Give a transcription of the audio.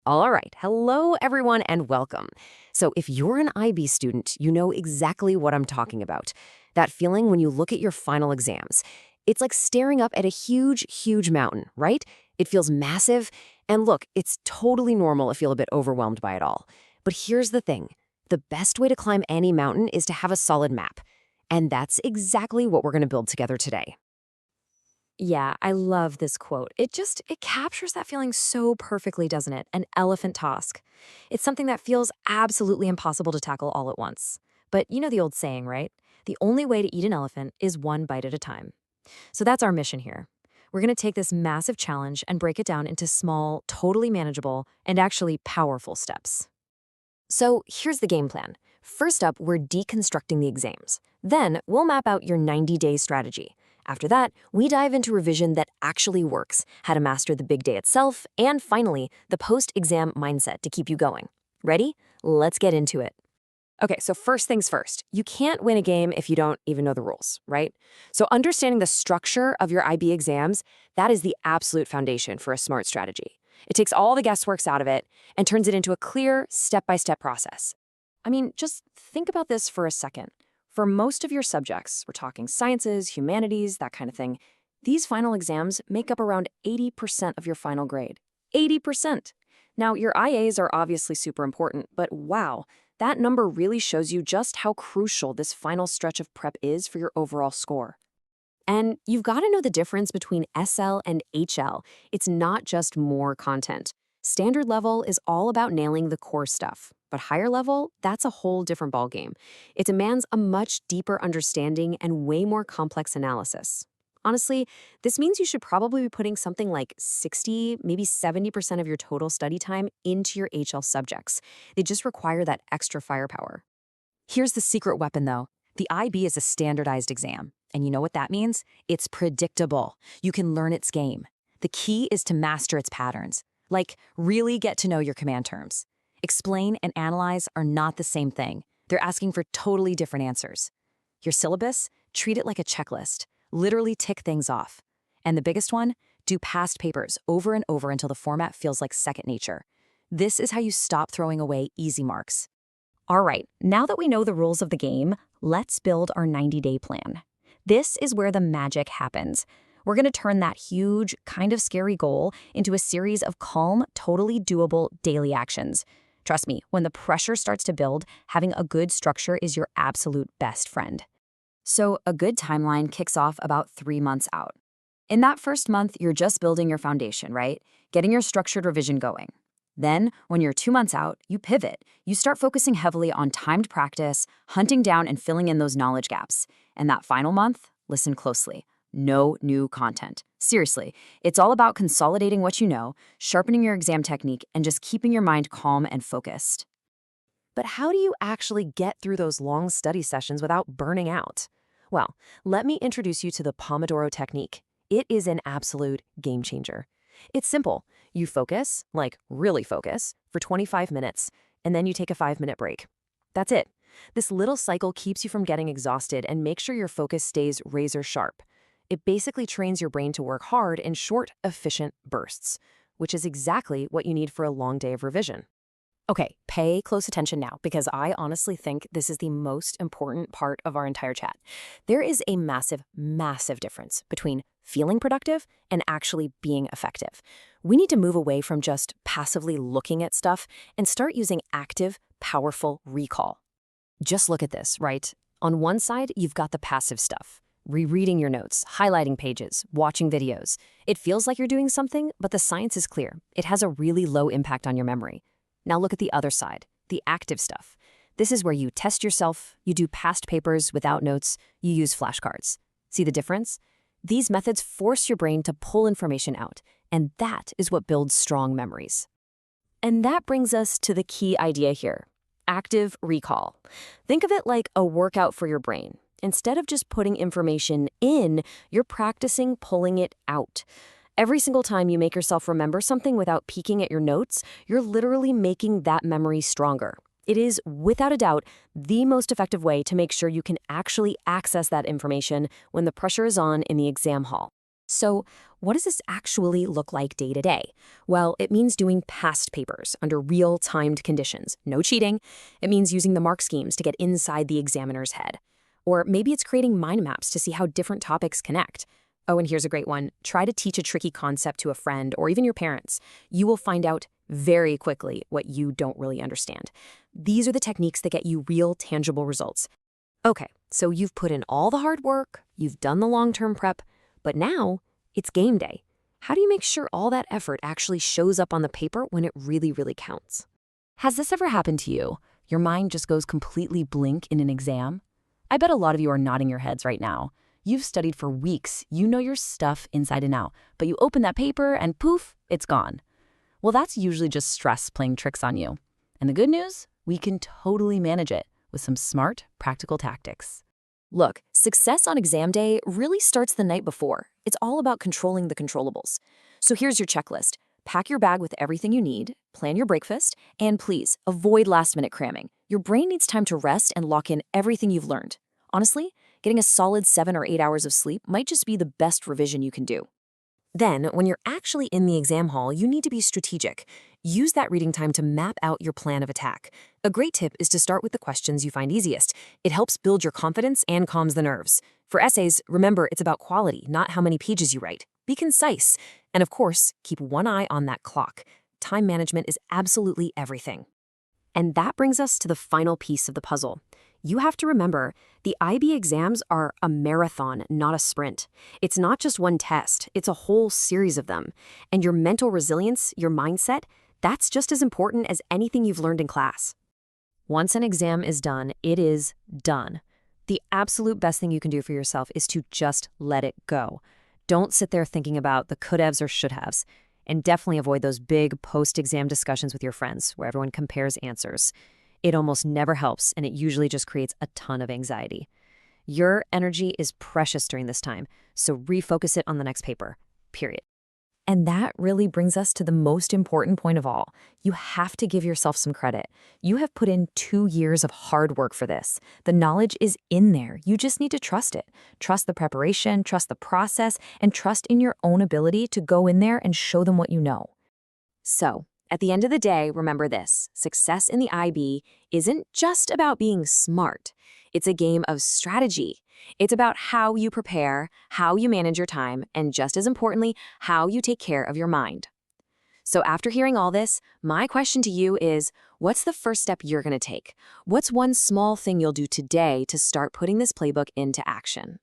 All right. Hello, everyone, and welcome. So, if you're an IB student, you know exactly what I'm talking about. That feeling when you look at your final exams. It's like staring up at a huge, huge mountain, right? It feels massive. And look, it's totally normal to feel a bit overwhelmed by it all. But here's the thing. The best way to climb any mountain is to have a solid map. And that's exactly what we're going to build together today. Yeah, I love this quote. It captures that feeling so perfectly, doesn't it? An elephant task. It's something that feels absolutely impossible to tackle all at once. But you know the old saying, right? The only way to eat an elephant is one bite at a time. So that's our mission here. We're going to take this massive challenge and break it down into small, totally manageable, and actually powerful steps. So here's the game plan. First up, we're deconstructing the exams. Then we'll map out your 90-day strategy. After that, we dive into revision that actually works, how to master the big day itself, and finally, the post-exam mindset to keep you going. Ready? Let's get into it. Okay, so first things first, you can't win a game if you don't even know the rules, right? So understanding the structure of your IB exams, that is the absolute foundation for a smart strategy. It takes all the guessworks out of it and turns it into a clear, step-by-step process. I mean, just think about this for a second. For most of your subjects, we're talking sciences, humanities, that kind of thing, these final exams make up around 80% of your final grade. 80%! Now, your IAs are obviously super important, but wow, that number really shows you just how crucial this final stretch of prep is for your overall score. And you've got to know the difference between SL and HL. It's not just more content. Standard level is all about nailing the core stuff, but higher level, that's a whole different ballgame. It demands a much deeper understanding and way more complex analysis. Honestly, this means you should probably be putting something like 60, maybe 70% of your total study time into your HL subjects. They just require that extra firepower. Here's the secret weapon, though. The IB is a standardized exam. And you know what that means? It's predictable. You can learn its game. The key is to master its patterns. Like, really get to know your command terms. Explain and analyze are not the same thing. They're asking for totally different answers. Your syllabus? Treat it like a checklist. Literally tick things off. And the biggest one? Do past papers over and over until the format feels like second nature. This is how you stop throwing away easy marks. All right, now that we know the rules of the game, let's build our 90-day plan. This is where the magic happens. We're going to turn that huge, kind of scary goal into a series of calm, totally doable daily actions. Trust me, when the pressure starts to build, having a good structure is your absolute best friend. So a good timeline kicks off about 3 months out. In that first month, you're just building your foundation, right? Getting your structured revision going. Then, when you're 2 months out, you pivot. You start focusing heavily on timed practice, hunting down and filling in those knowledge gaps. And that final month, listen closely. No new content. Seriously, it's all about consolidating what you know, sharpening your exam technique, and just keeping your mind calm and focused. But how do you actually get through those long study sessions without burning out? Well, let me introduce you to the Pomodoro technique. It is an absolute game changer. It's simple. You focus, like really focus, for 25 minutes, and then you take a 5-minute break. That's it. This little cycle keeps you from getting exhausted and makes sure your focus stays razor sharp. It basically trains your brain to work hard in short, efficient bursts, which is exactly what you need for a long day of revision. Okay, pay close attention now, because I honestly think this is the most important part of our entire chat. There is a massive, massive difference between feeling productive and actually being effective. We need to move away from just passively looking at stuff and start using active, powerful recall. Just look at this, right? On one side, you've got the passive stuff. Rereading your notes, highlighting pages, watching videos. It feels like you're doing something, but the science is clear. It has a really low impact on your memory. Now look at the other side, the active stuff. This is where you test yourself, you do past papers without notes, you use flashcards. See the difference? These methods force your brain to pull information out, and that is what builds strong memories. And that brings us to the key idea here, active recall. Think of it like a workout for your brain. Instead of just putting information in, you're practicing pulling it out. Every single time you make yourself remember something without peeking at your notes, you're literally making that memory stronger. It is, without a doubt, the most effective way to make sure you can actually access that information when the pressure is on in the exam hall. So, what does this actually look like day to day? Well, it means doing past papers under real timed conditions. No cheating. It means using the mark schemes to get inside the examiner's head. Or maybe it's creating mind maps to see how different topics connect. Oh, and here's a great one. Try to teach a tricky concept to a friend or even your parents. You will find out very quickly what you don't really understand. These are the techniques that get you real, tangible results. Okay, so you've put in all the hard work, you've done the long-term prep, but now it's game day. How do you make sure all that effort actually shows up on the paper when it really, really counts? Has this ever happened to you? Your mind just goes completely blank in an exam? I bet a lot of you are nodding your heads right now. You've studied for weeks, you know your stuff inside and out, but you open that paper and poof, it's gone. Well, that's usually just stress playing tricks on you. And the good news? We can totally manage it with some smart, practical tactics. Look, success on exam day really starts the night before. It's all about controlling the controllables. So here's your checklist. Pack your bag with everything you need, plan your breakfast, and please, avoid last-minute cramming. Your brain needs time to rest and lock in everything you've learned. Honestly, getting a solid 7 or 8 hours of sleep might just be the best revision you can do. Then, when you're actually in the exam hall, you need to be strategic. Use that reading time to map out your plan of attack. A great tip is to start with the questions you find easiest. It helps build your confidence and calms the nerves. For essays, remember it's about quality, not how many pages you write. Be concise. And of course, keep one eye on that clock. Time management is absolutely everything. And that brings us to the final piece of the puzzle. You have to remember, the IB exams are a marathon, not a sprint. It's not just one test, it's a whole series of them. And your mental resilience, your mindset, that's just as important as anything you've learned in class. Once an exam is done, it is done. The absolute best thing you can do for yourself is to just let it go. Don't sit there thinking about the could-haves or should-haves. And definitely avoid those big post-exam discussions with your friends where everyone compares answers. It almost never helps, and it usually just creates a ton of anxiety. Your energy is precious during this time, so refocus it on the next paper, period. And that really brings us to the most important point of all. You have to give yourself some credit. You have put in 2 years of hard work for this. The knowledge is in there. You just need to trust it. Trust the preparation, trust the process, and trust in your own ability to go in there and show them what you know. So, at the end of the day, remember this. Success in the IB isn't just about being smart. It's a game of strategy. It's about how you prepare, how you manage your time, and just as importantly, how you take care of your mind. So after hearing all this, my question to you is, what's the first step you're going to take? What's one small thing you'll do today to start putting this playbook into action?